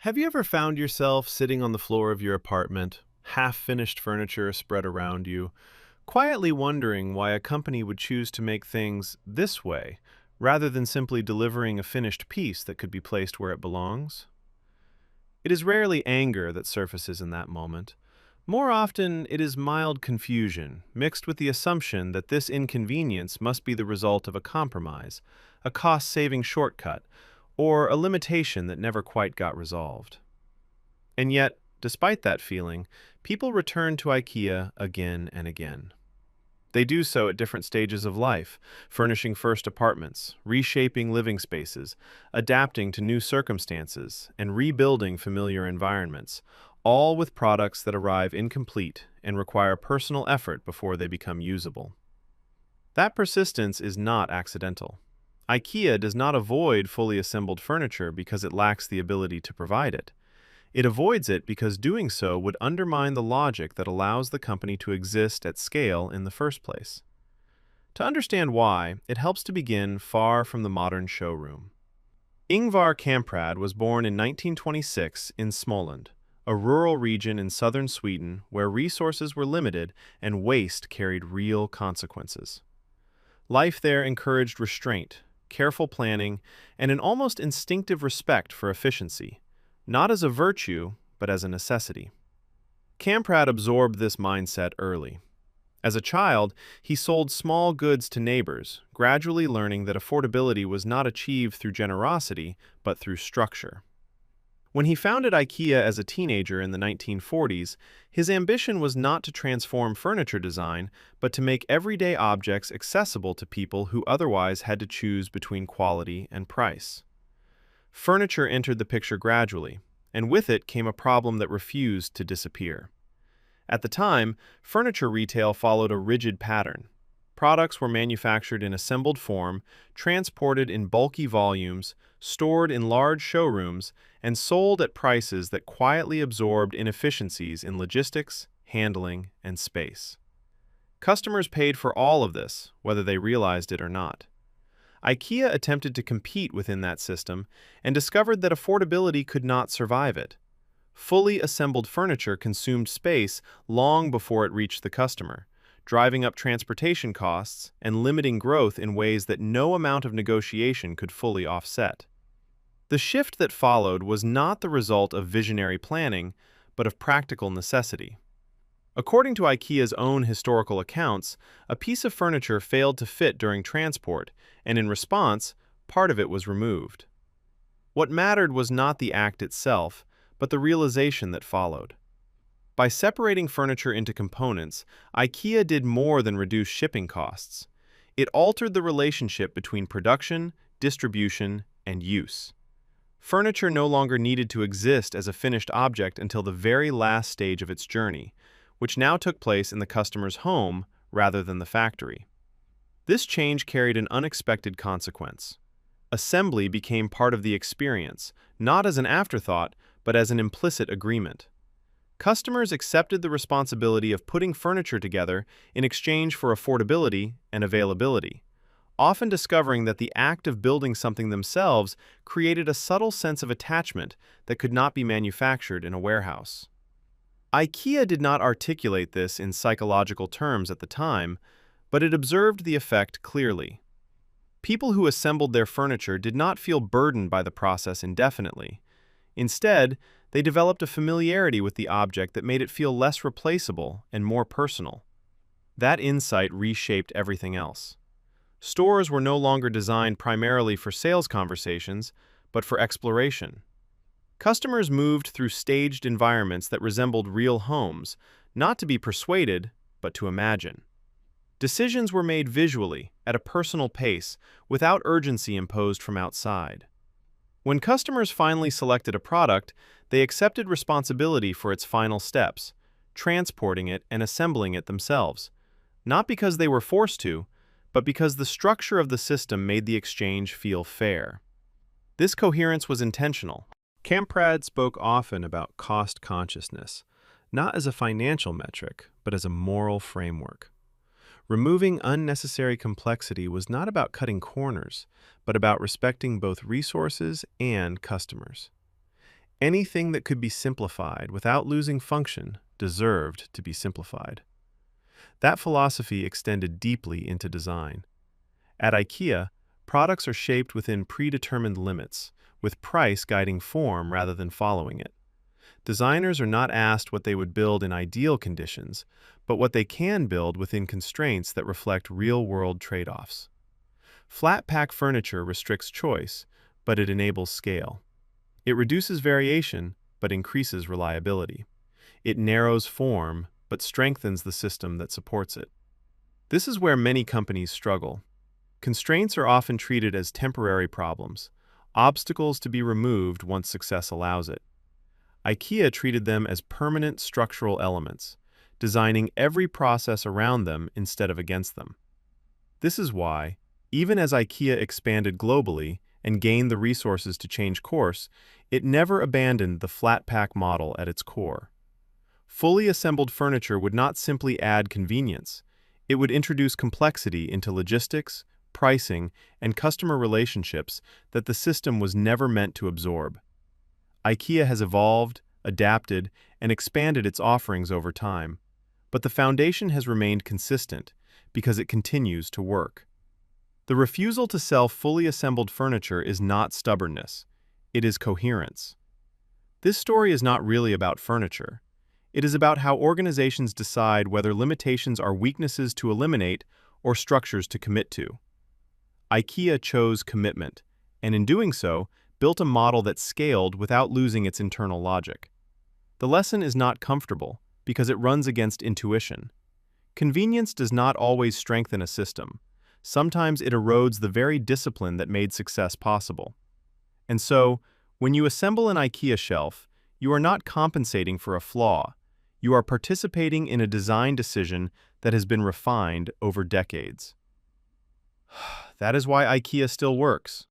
Have you ever found yourself sitting on the floor of your apartment, half-finished furniture spread around you, quietly wondering why a company would choose to make things this way, rather than simply delivering a finished piece that could be placed where it belongs? It is rarely anger that surfaces in that moment. More often, it is mild confusion, mixed with the assumption that this inconvenience must be the result of a compromise, a cost-saving shortcut, or a limitation that never quite got resolved. And yet, despite that feeling, people return to IKEA again and again. They do so at different stages of life, furnishing first apartments, reshaping living spaces, adapting to new circumstances, and rebuilding familiar environments, all with products that arrive incomplete and require personal effort before they become usable. That persistence is not accidental. IKEA does not avoid fully assembled furniture because it lacks the ability to provide it. It avoids it because doing so would undermine the logic that allows the company to exist at scale in the first place. To understand why, it helps to begin far from the modern showroom. Ingvar Kamprad was born in 1926 in Småland, a rural region in southern Sweden where resources were limited and waste carried real consequences. Life there encouraged restraint, careful planning, and an almost instinctive respect for efficiency, not as a virtue, but as a necessity. Kamprad absorbed this mindset early. As a child, he sold small goods to neighbors, gradually learning that affordability was not achieved through generosity, but through structure. When he founded IKEA as a teenager in the 1940s, his ambition was not to transform furniture design, but to make everyday objects accessible to people who otherwise had to choose between quality and price. Furniture entered the picture gradually, and with it came a problem that refused to disappear. At the time, furniture retail followed a rigid pattern. Products were manufactured in assembled form, transported in bulky volumes, stored in large showrooms, and sold at prices that quietly absorbed inefficiencies in logistics, handling, and space. Customers paid for all of this, whether they realized it or not. IKEA attempted to compete within that system and discovered that affordability could not survive it. Fully assembled furniture consumed space long before it reached the customer, driving up transportation costs and limiting growth in ways that no amount of negotiation could fully offset. The shift that followed was not the result of visionary planning, but of practical necessity. According to IKEA's own historical accounts, a piece of furniture failed to fit during transport, and in response, part of it was removed. What mattered was not the act itself, but the realization that followed. By separating furniture into components, IKEA did more than reduce shipping costs. It altered the relationship between production, distribution, and use. Furniture no longer needed to exist as a finished object until the very last stage of its journey, which now took place in the customer's home rather than the factory. This change carried an unexpected consequence. Assembly became part of the experience, not as an afterthought, but as an implicit agreement. Customers accepted the responsibility of putting furniture together in exchange for affordability and availability, often discovering that the act of building something themselves created a subtle sense of attachment that could not be manufactured in a warehouse. IKEA did not articulate this in psychological terms at the time, but it observed the effect clearly. People who assembled their furniture did not feel burdened by the process indefinitely. Instead, they developed a familiarity with the object that made it feel less replaceable and more personal. That insight reshaped everything else. Stores were no longer designed primarily for sales conversations, but for exploration. Customers moved through staged environments that resembled real homes, not to be persuaded, but to imagine. Decisions were made visually, at a personal pace, without urgency imposed from outside. When customers finally selected a product, they accepted responsibility for its final steps, transporting it and assembling it themselves, not because they were forced to, but because the structure of the system made the exchange feel fair. This coherence was intentional. Kamprad spoke often about cost consciousness, not as a financial metric, but as a moral framework. Removing unnecessary complexity was not about cutting corners, but about respecting both resources and customers. Anything that could be simplified without losing function deserved to be simplified. That philosophy extended deeply into design. At IKEA, products are shaped within predetermined limits, with price guiding form rather than following it. Designers are not asked what they would build in ideal conditions, but what they can build within constraints that reflect real-world trade-offs. Flat-pack furniture restricts choice, but it enables scale. It reduces variation, but increases reliability. It narrows form, but strengthens the system that supports it. This is where many companies struggle. Constraints are often treated as temporary problems, obstacles to be removed once success allows it. IKEA treated them as permanent structural elements, designing every process around them instead of against them. This is why, even as IKEA expanded globally and gained the resources to change course, it never abandoned the flat-pack model at its core. Fully assembled furniture would not simply add convenience, it would introduce complexity into logistics, pricing, and customer relationships that the system was never meant to absorb. IKEA has evolved, adapted, and expanded its offerings over time, but the foundation has remained consistent because it continues to work. The refusal to sell fully assembled furniture is not stubbornness, it is coherence. This story is not really about furniture. It is about how organizations decide whether limitations are weaknesses to eliminate or structures to commit to. IKEA chose commitment, and in doing so, built a model that scaled without losing its internal logic. The lesson is not comfortable because it runs against intuition. Convenience does not always strengthen a system. Sometimes it erodes the very discipline that made success possible. And so, when you assemble an IKEA shelf, you are not compensating for a flaw. You are participating in a design decision that has been refined over decades. That is why IKEA still works.